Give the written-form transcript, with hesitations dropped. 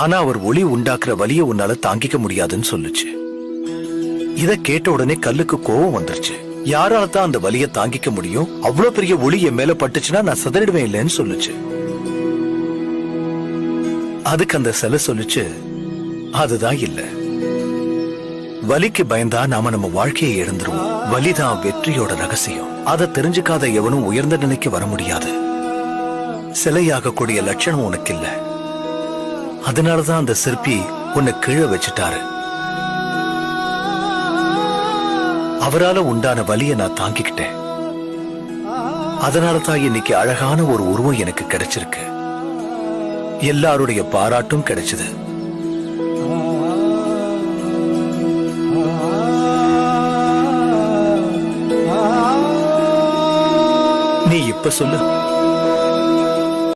ஆனா அவர் ஒளி உண்டாக்குற வலிய உன்னால தாங்கிக்க முடியாதுன்னு சொல்லுச்சு. இத கேட்ட உடனே கல்லுக்கு கோபம் வந்துருச்சு. யாரால தான் அந்த வலிய தாங்கிக்க முடியும்? அவ்வளவு பெரிய ஒளி என் மேல பட்டுச்சுன்னா நான் சதறிடுவேன் இல்லைன்னு சொல்லுச்சு. அதுக்கு அந்த சிலை சொல்லுச்சு, அதுதான் இல்ல. வலிக்கு பயந்தா நாம நம்ம வாழ்க்கையை இழந்துருவோம். வலிதான் வெற்றியோட ரகசியம். அதை தெரிஞ்சுக்காத எவனும் உயர்ந்த நிலைக்கு வர முடியாது. சிலையாக கூடிய லட்சணம் உனக்கு இல்ல. அதனாலதான் அந்த சிற்பி உன்னை கீழே வச்சுட்டாரு. அவரால உண்டான வலியை நான் தாங்கிக்கிட்டேன். அதனாலதான் இன்னைக்கு அழகான ஒரு உருவம் எனக்கு கிடைச்சிருக்கு. எல்லாருடைய பாராட்டும் கிடைச்சது. நீ இப்ப சொல்லு.